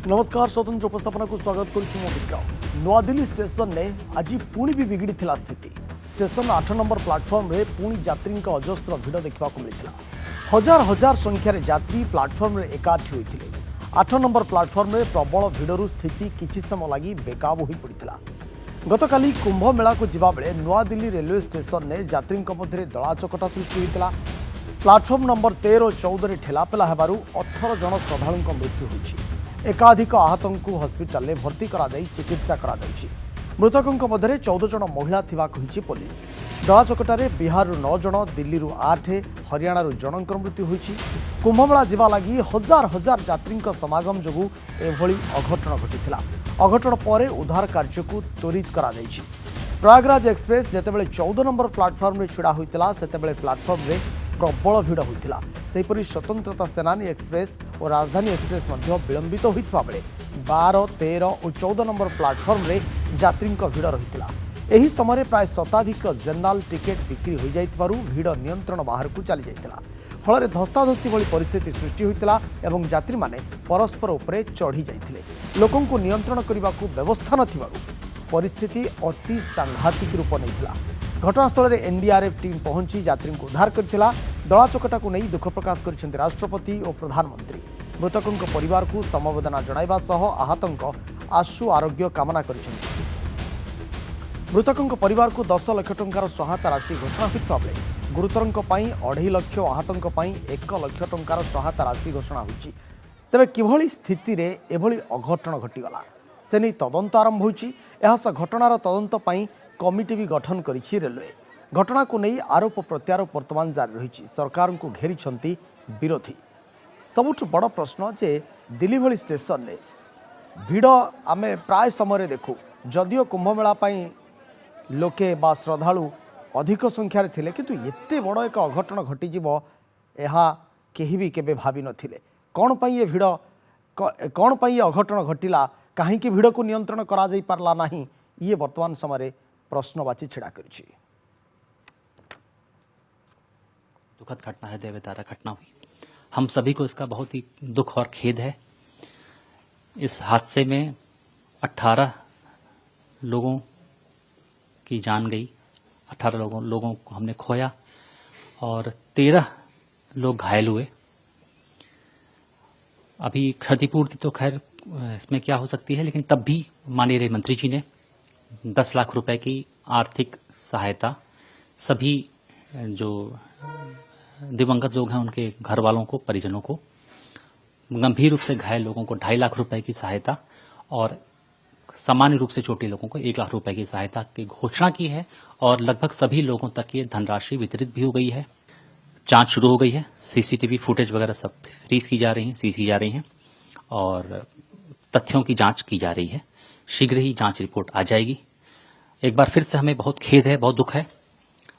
नमस्कार स्वतंत्र उपस्थापना को स्वागत करुच्ची मो विक्रम। नुआदिल्ली स्टेशन ने आज पुणी भी बिगड़ी स्थिति। स्टेशन 8 नंबर प्लाटफर्म रे पुणी यात्री अजस्र भिड़ देखा मिलता। हजार हजार संख्यार यात्री प्लाटफर्म रे एकाठी होते। 8 नंबर प्लाटफर्म रे प्रबल भिड़ू स्थिति किछि समय लगी बेकाबू हो पड़ा। गतकाली कुंभ मेला को जिबा बेले नुआदिल्ली रेलवे स्टेशन ने यात्री मध्य दलाचकटा सृष्टि होता। प्लाटफर्म नंबर 13 और 14 ठेलापेला हेबारु 18 जन श्रद्धालुं मृत्यु होइछि। एकाधिक आहतों को हस्पिटाल में भर्ती करा चिकित्सा करा मृतकों मध्य 14 जन महिला थिबा कहिछि पुलिस। दलाचकटारे बिहार 9 जन, दिल्ली 8, हरियाणा जनकर मृत्यु होइछि। कुंभमेला जिबा लगी हजार हजार यात्री समागम जोगु एभली अघटन घटिथिला। अघटन पर उद्धार कार्य को त्वरित करा जाइछि। प्रयागराज एक्सप्रेस जेतेबेले 14 नंबर प्लाटफर्म रे छिड़ा होइतिला सेतेबेले प्लाटफर्म रे प्रबल भिड़ होइतिला। सेहीपरि स्वतंत्रता सेनानी एक्सप्रेस और राजधानी एक्सप्रेस मध्य विलंबित होइतबा बेले 12, 13 और 14 नंबर प्लाटफर्म रे यात्री भिड़ रहितिला। एही समय प्राय शताधिक जनरल टिकेट बिक्री हो जाइतिबारु भिड़ नियंत्रण बाहर को चली जाइतिला। फल धस्ताधस्ती भली परिस्थिति सृष्टि होइतिला एवं यात्री माने परस्पर उपरे चढ़ी जाइतिले। लोकों को नियंत्रण करने को व्यवस्था नथिबारु परिस्थिति अति सांघातिक रूप नैथिला। घटनास्थल में एनडीआरएफ टीम पहुंची यात्री को उद्धार करथिला। दलाचकटा को नहीं दुख प्रकाश करिसेंति राष्ट्रपति और प्रधानमंत्री। मृतकों परिवार को समवेदना जणाइबा सह आहतों आशु आरोग्य कामना करिसेंति। मृतकों परिवार को 10 लाख टंकार सहायता राशि घोषणा होइतबा बेले गुरुतरों पई 2.5 लाख, आहतों पई 1 लाख टंकार सहायता राशि घोषणा होइछि। तेबे किभली स्थिति रे एभली अघटन घटिगला से नहीं तदंत आरंभ होइछि। एहास घटनार तदंत पई कमिटी भी गठन करिछि रेलवे। घटना को नहीं आरोप प्रत्यारोप वर्तमान जारी रही। सरकार को घेरी विरोधी। सबुठ बड़ प्रश्न जे दिल्ली भली स्टेशन ने भिड़ आमे प्राय समय देखू। जदियो कुंभमेला लोके बा श्रद्धालु अधिक संख्यार थिले किंतु एते बड़ एक अघटन घटीजिव एहा केही भी केबे भाबी नथिले। कौन पई ये भिड़ कौन पई ये अघटन घटिला, काहे कि भिड़ को नियंत्रण करा जाई पारला नाही, ये वर्तमान समय प्रश्नवाची छिड़ा करिछि। दुखद घटना है, देवदारा घटना हुई। हम सभी को इसका बहुत ही दुख और खेद है। इस हादसे में 18 लोगों की जान गई, 18 लोगों को हमने खोया और 13 लोग घायल हुए। अभी क्षतिपूर्ति तो खैर इसमें क्या हो सकती है, लेकिन तब भी माननीय रेल मंत्री जी ने 10 लाख रुपए की आर्थिक सहायता सभी जो दिवंगत लोग हैं उनके घर वालों को, परिजनों को, गंभीर रूप से घायल लोगों को 2.5 लाख रुपए की सहायता और सामान्य रूप से चोटिल लोगों को 1 लाख रुपए की सहायता की घोषणा की है और लगभग सभी लोगों तक ये धनराशि वितरित भी हो गई है। जांच शुरू हो गई है। सीसीटीवी फुटेज वगैरह सब फ्रीज की जा रही हैं, सीज की जा रही हैं और तथ्यों की जांच की जा रही है। शीघ्र ही जांच रिपोर्ट आ जाएगी। एक बार फिर से हमें बहुत खेद है, बहुत दुख है,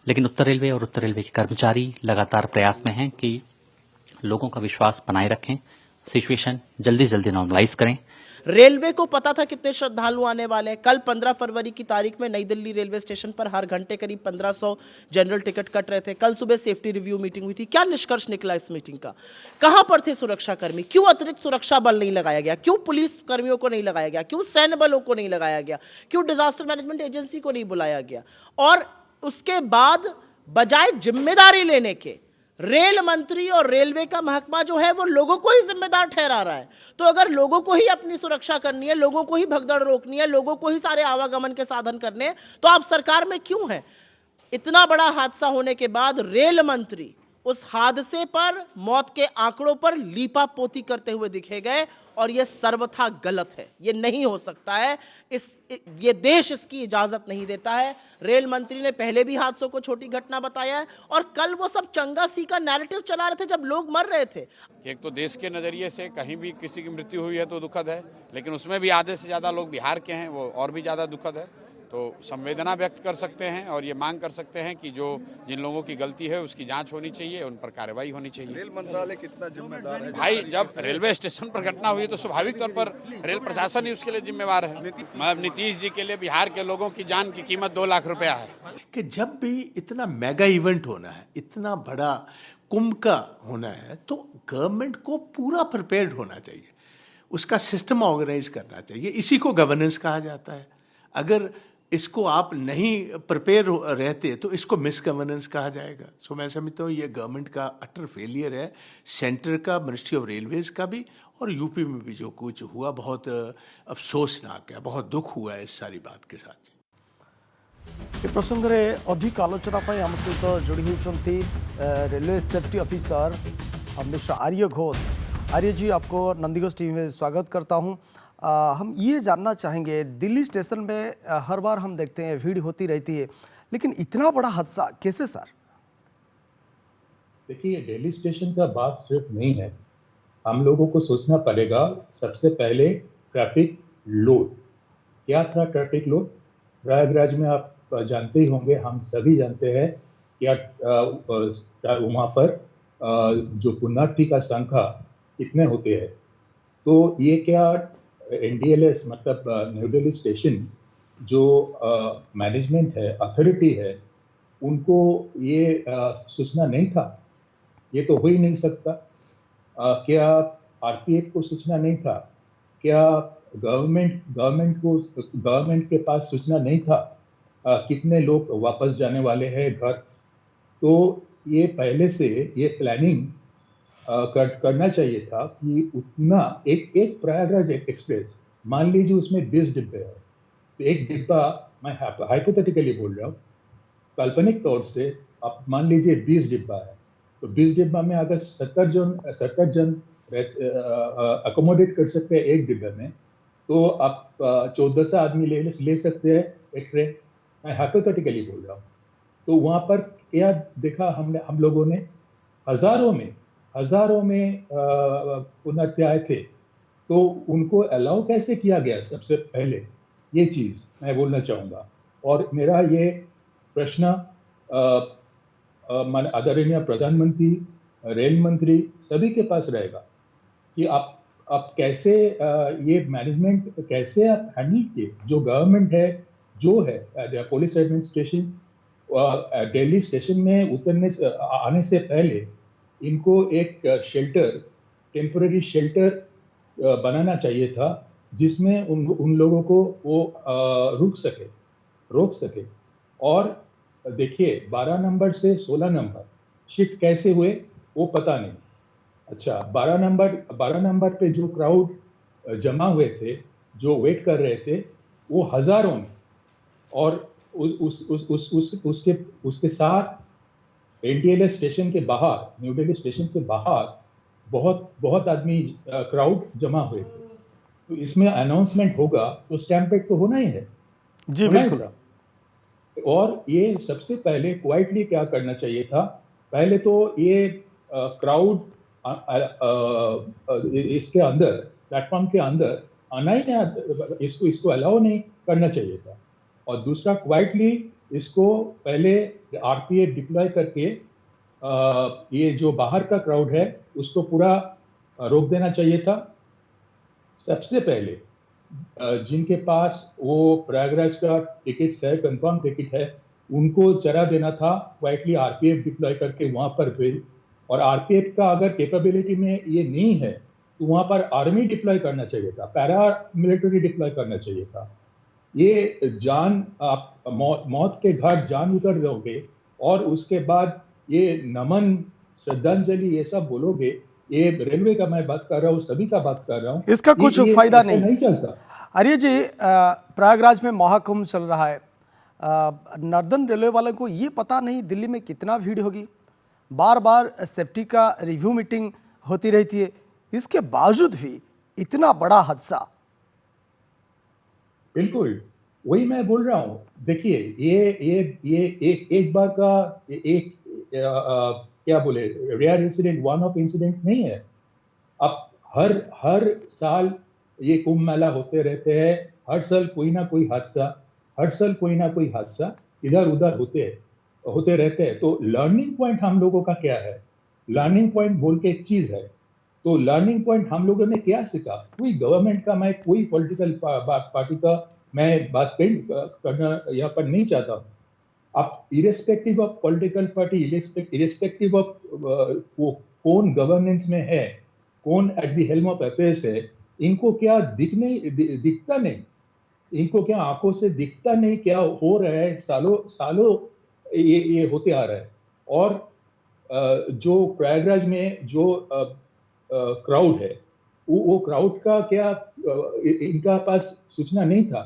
लेकिन उत्तर रेलवे और उत्तर रेलवे के कर्मचारी लगातार प्रयास में हैं कि लोगों का विश्वास बनाए रखें, सिचुएशन जल्दी से जल्दी नॉर्मलाइज करें। रेलवे को पता था कितने श्रद्धालु आने वाले हैं। कल 15 फरवरी की तारीख में नई दिल्ली रेलवे स्टेशन पर हर घंटे करीब 1500 जनरल टिकट कट रहे थे। कल सुबह सेफ्टी रिव्यू मीटिंग हुई थी। क्या निष्कर्ष निकला इस मीटिंग का? कहां पर थे सुरक्षा कर्मी? क्यों अतिरिक्त सुरक्षा बल नहीं लगाया गया? क्यों पुलिस कर्मियों को नहीं लगाया गया? क्यों सैन्य बलों को नहीं लगाया गया? क्यों डिजास्टर मैनेजमेंट एजेंसी को नहीं बुलाया गया? और उसके बाद बजाय जिम्मेदारी लेने के रेल मंत्री और रेलवे का महकमा जो है वो लोगों को ही जिम्मेदार ठहरा रहा है। तो अगर लोगों को ही अपनी सुरक्षा करनी है, लोगों को ही भगदड़ रोकनी है, लोगों को ही सारे आवागमन के साधन करने हैं, तो आप सरकार में क्यों हैं? इतना बड़ा हादसा होने के बाद रेल मंत्री उस हादसे पर, मौत के आंकड़ों पर लीपापोती करते हुए दिखे गए और यह सर्वथा गलत है। यह नहीं हो सकता है। ये देश इसकी इजाजत नहीं देता है। रेल मंत्री ने पहले भी हादसों को छोटी घटना बताया है और कल वो सब चंगा सी का नैरेटिव चला रहे थे जब लोग मर रहे थे। एक तो देश के नजरिए से कहीं भी किसी की मृत्यु हुई है तो दुखद है, लेकिन उसमें भी आधे से ज्यादा लोग बिहार के हैं, वो और भी ज्यादा दुखद है। तो संवेदना व्यक्त कर सकते हैं और ये मांग कर सकते हैं कि जो जिन लोगों की गलती है उसकी जांच होनी चाहिए, उन पर कार्रवाई होनी चाहिए। रेल मंत्रालय कितना जिम्मेदार है? भाई, जब रेलवे स्टेशन पर घटना हुई तो स्वाभाविक तौर पर रेल प्रशासन ही उसके लिए जिम्मेवार है। मतलब नीतीश जी के लिए बिहार के लोगों की जान की कीमत 2 लाख रुपया है। कि जब भी इतना मेगा इवेंट होना है, इतना बड़ा कुंभ का होना है, तो गवर्नमेंट को पूरा प्रिपेयर्ड होना चाहिए। उसका सिस्टम ऑर्गेनाइज करना चाहिए। इसी को गवर्नेंस कहा जाता है। अगर इसको आप नहीं प्रिपेयर रहते तो इसको मिस गवर्नेंस कहा जाएगा। सो मैं समझता हूँ ये गवर्नमेंट का अटर फेलियर है, सेंटर का, मिनिस्ट्री ऑफ रेलवेज का भी, और यूपी में भी जो कुछ हुआ बहुत अफसोसनाक है, बहुत दुख हुआ है इस सारी बात के साथ। ए प्रसंग में अधिक आलोचना आम सहित जोड़ी होती रेलवे सेफ्टी ऑफिसर मिस्टर आर्य घोष। आर्य जी, आपको नंदीघोष टीवी में स्वागत करता हूं। हम ये जानना चाहेंगे, दिल्ली स्टेशन में हर बार हम देखते हैं भीड़ होती रहती है, लेकिन इतना बड़ा हादसा कैसे सर? देखिए, दिल्ली स्टेशन का बात सिर्फ नहीं है, हम लोगों को सोचना पड़ेगा सबसे पहले ट्रैफिक लोड। क्या था ट्रैफिक लोड? प्रयागराज में आप जानते ही होंगे, हम सभी जानते हैं क्या वहाँ पर जो पुण्यार्थी का संख्या कितने होते हैं। तो ये क्या NDLS मतलब न्यू दिल्ली स्टेशन जो मैनेजमेंट है, अथॉरिटी है, उनको ये सूचना नहीं था? ये तो हो ही नहीं सकता। क्या RPF को सूचना नहीं था? क्या गवर्नमेंट के पास सूचना नहीं था कितने लोग वापस जाने वाले हैं घर? तो ये पहले से ये प्लानिंग करना चाहिए था कि उतना एक प्रयागराज एक्सप्रेस, मान लीजिए उसमें 20 डिब्बे हैं, तो एक डिब्बा, मैं हाइपोथेटिकली बोल रहा हूँ, काल्पनिक तौर से आप मान लीजिए 20 डिब्बा है, तो 20 डिब्बा में अगर 70 जन अकोमोडेट कर सकते हैं एक डिब्बे में, तो आप 14 आदमी ले सकते हैं एक ट्रेन। मैं हाइपोथेटिकली बोल रहा हूँ। तो वहाँ पर क्या देखा हम लोगों ने? हजारों में पुण्यार्थी आए थे, तो उनको अलाउ कैसे किया गया? सबसे पहले ये चीज़ मैं बोलना चाहूँगा। और मेरा ये प्रश्न आदरणीय प्रधानमंत्री, रेल मंत्री सभी के पास रहेगा कि आप कैसे ये मैनेजमेंट कैसे आप हैंडल किए? जो गवर्नमेंट है, जो है पुलिस एडमिनिस्ट्रेशन, दिल्ली स्टेशन में आने से पहले इनको एक टेम्पररी शेल्टर बनाना चाहिए था, जिसमें उन लोगों को वो रोक सके। और देखिए, 12 नंबर से 16 नंबर शिफ्ट कैसे हुए वो पता नहीं। अच्छा, 12 नंबर पे जो क्राउड जमा हुए थे, जो वेट कर रहे थे, वो हजारों में, और उसके साथ NDLS स्टेशन के बाहर, न्यू दिल्ली स्टेशन के बाहर बहुत आदमी क्राउड जमा हुए थे। तो इसमें अनाउंसमेंट होगा तो स्टैम्पेड तो होना ही है। जी बिल्कुल। और ये सबसे पहले क्वाइटली क्या करना चाहिए था? पहले तो ये क्राउड इसके अंदर, प्लेटफॉर्म के अंदर आना ही नहीं, इसको अलाउ नहीं करना चाहिए था। और दूसरा, क्वाइटली इसको पहले RPF डिप्लॉय करके ये जो बाहर का क्राउड है उसको पूरा रोक देना चाहिए था। सबसे पहले जिनके पास वो प्रयागराज का टिकट है, कंफर्म टिकट है, उनको चढ़ा देना था, क्वाइटली RPF डिप्लॉय करके वहाँ पर भेज। और RPF का अगर कैपेबिलिटी में ये नहीं है तो वहाँ पर आर्मी डिप्लॉय करना चाहिए था, पैरा मिलिट्री डिप्लॉय करना चाहिए था। ये जान, आप मौत के घाट जान उतर जाओगे और उसके बाद ये नमन, श्रद्धांजलि, ये सब बोलोगे। ये रेलवे का मैं बात कर रहा हूँ, सभी का बात कर रहा हूँ, इसका कुछ फायदा नहीं चलता। आर्य जी, प्रयागराज में महाकुंभ चल रहा है, नॉर्दर्न रेलवे वालों को ये पता नहीं दिल्ली में कितना भीड़ होगी, बार बार सेफ्टी का रिव्यू मीटिंग होती रहती है, इसके बावजूद भी इतना बड़ा हादसा। बिल्कुल वही मैं बोल रहा हूँ। देखिए, ये एक बार का क्या बोले, rare incident, one off incident नहीं है। अब हर साल ये कुंभ मेला होते रहते हैं, हर साल कोई ना कोई हादसा इधर उधर होते रहते हैं। तो लर्निंग पॉइंट हम लोगों का क्या है? लर्निंग पॉइंट बोल के एक चीज है। तो लर्निंग पॉइंट हम लोगों ने क्या सीखा? कोई गवर्नमेंट का, मैं कोई पॉलिटिकल पार्टी का मैं बात करना यहाँ पर नहीं चाहता हूँ। आप irrespective of political party, irrespective of कौन गवर्नेंस में है, कौन at the helm of affairs है, इनको क्या दिखता नहीं, इनको क्या आंखों से दिखता नहीं क्या हो रहा है, सालों सालों ये होते आ रहा है। और जो प्रयागराज में जो क्राउड है, वो क्राउड का क्या इनका पास सूचना नहीं था।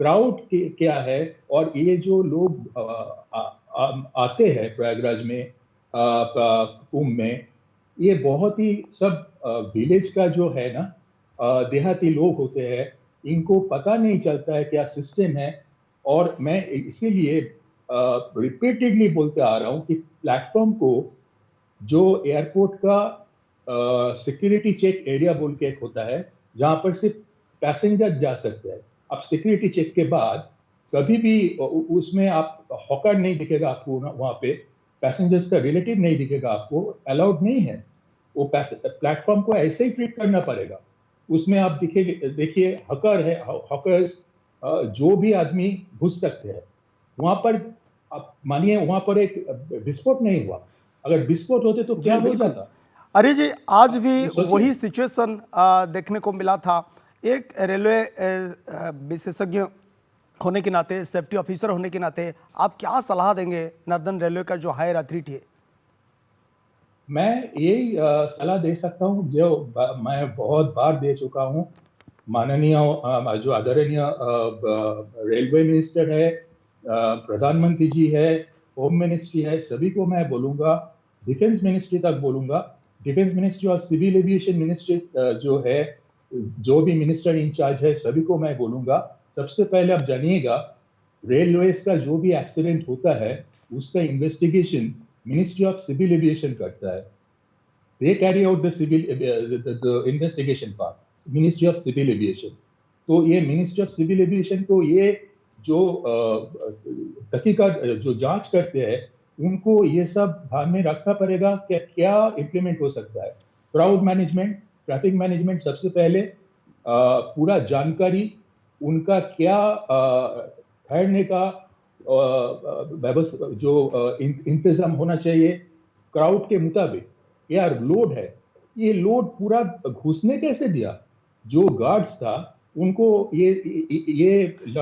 क्राउड क्या है, और ये जो लोग आते हैं प्रयागराज में कुंभ में, ये बहुत ही सब विलेज का जो है ना, देहाती लोग होते हैं, इनको पता नहीं चलता है क्या सिस्टम है। और मैं इसीलिए रिपीटेडली बोलते आ रहा हूँ कि प्लेटफॉर्म को जो एयरपोर्ट का सिक्योरिटी चेक एरिया बोल के एक होता है, जहां पर सिर्फ पैसेंजर जा सकते हैं। अब सिक्योरिटी चेक के बाद कभी भी उसमें आप हॉकर नहीं दिखेगा आपको, वहां पे पैसेंजर्स का रिलेटिव नहीं दिखेगा आपको, अलाउड नहीं है। वो प्लेटफॉर्म को ऐसे ही ट्रीट करना पड़ेगा। उसमें आप देखिए हकर है, हॉकर्स जो भी आदमी घुस सकते हैं वहां पर। आप मानिए वहां पर एक विस्फोट नहीं हुआ, अगर विस्फोट होते तो क्या हो जाता। अरे जी, आज भी सोचिए। वही सिचुएशन देखने को मिला था। एक रेलवे विशेषज्ञ होने के नाते, सेफ्टी ऑफिसर होने के नाते, आप क्या सलाह देंगे नॉर्दर्न रेलवे का जो हायर अथॉरिटी है? मैं यही सलाह दे सकता हूँ जो मैं बहुत बार दे चुका हूँ। माननीय जो आदरणीय रेलवे मिनिस्टर है, प्रधानमंत्री जी है, होम मिनिस्ट्री है, सभी को मैं बोलूँगा, डिफेंस मिनिस्ट्री तक बोलूँगा। डिफेंस मिनिस्ट्री और सिविल एविएशन मिनिस्ट्री जो है, जो भी मिनिस्टर इंचार्ज है, सभी को मैं बोलूँगा, सबसे पहले आप जानिएगा, रेलवेज का जो भी एक्सीडेंट होता है उसका investigation ministry of civil aviation करता है। They carry out the investigation part, ministry of civil aviation. तो ये मिनिस्ट्री ऑफ सिविल एविएशन को ये जो तहकीकात जो जांच करते हैं, उनको ये सब ध्यान में रखना पड़ेगा कि क्या इम्प्लीमेंट हो सकता है। क्राउड मैनेजमेंट, ट्रैफिक मैनेजमेंट, सबसे पहले पूरा जानकारी उनका क्या ठहरने का व्यवस्था जो इंतजाम होना चाहिए क्राउड के मुताबिक। यार लोड है, ये लोड पूरा घुसने कैसे दिया? जो गार्ड्स था उनको ये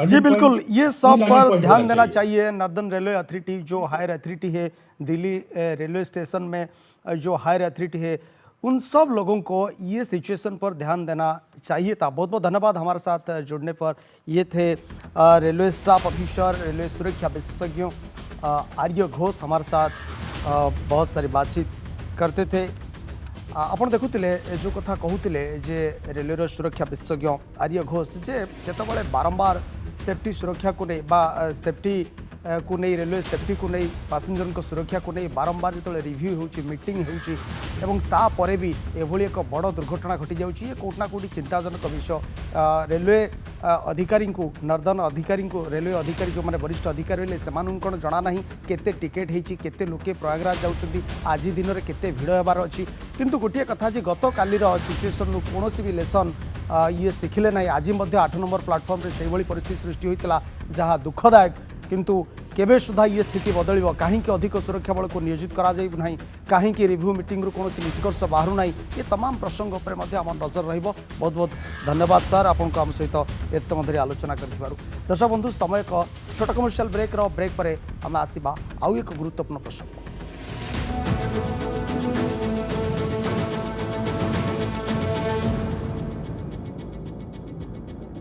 जी बिल्कुल, ये सब पर ध्यान देना चाहिए। नॉर्दर्न रेलवे अथॉरिटी जो हायर अथॉरिटी है, दिल्ली रेलवे स्टेशन में जो हायर अथॉरिटी है, उन सब लोगों को ये सिचुएशन पर ध्यान देना चाहिए था। बहुत बहुत धन्यवाद हमारे साथ जुड़ने पर। ये थे रेलवे स्टाफ ऑफिसर, रेलवे सुरक्षा विशेषज्ञ आर्य घोष हमारे साथ बहुत सारी बातचीत करते थे। आपण देखुले जो कथा कहते जे रेलवे सुरक्षा विशेषज्ञ आर्य घोष जे केतबले बारंबार सेफ्टी सुरक्षा को नहीं बा सेफ्टी को नहीं, रेलवे सेफ्टी को नहीं, पैसेंजर को सुरक्षा को नहीं बारंबार जो रिव्यू हो मीटिंग होपर भी एभली एक बड़ दुर्घटना घटी जाऊँगी। ये कोटना कोटी चिंताजनक विषय। रेलवे अधिकारी को, नॉर्दर्न अधिकारी को, रेलवे अधिकारी जो मैंने वरिष्ठ अधिकारी से कौन जना ना केते टिकेट होती, केते लोके प्रयागराज जाऊँच, आज दिन में केते भिड़ होबार अच्छी। किंतु गोटे कथा जे गत कालीर सिचुएसन कौन भी लेसन ये शिखिले ना। आज 8 नंबर प्लाटफर्म से सही परिस्थिति सृष्टि होता जहाँ दुखदायक। किंतु केबे सुधा ये स्थिति बदल कहीं अधिक सुरक्षा बल को नियोजित करा कहीं रिव्यू मीटिंग कौन निष्कर्ष बाहर ना, ये तमाम प्रसंग पर आम नजर रही। बहुत बहुत धन्यवाद सर, आपको आम सहित एत समय आलोचना कर। दर्शक बंधु, समय एक छोट कमर्शियल ब्रेक पर आम आसवा आउ एक गुरुत्वपूर्ण प्रसंग।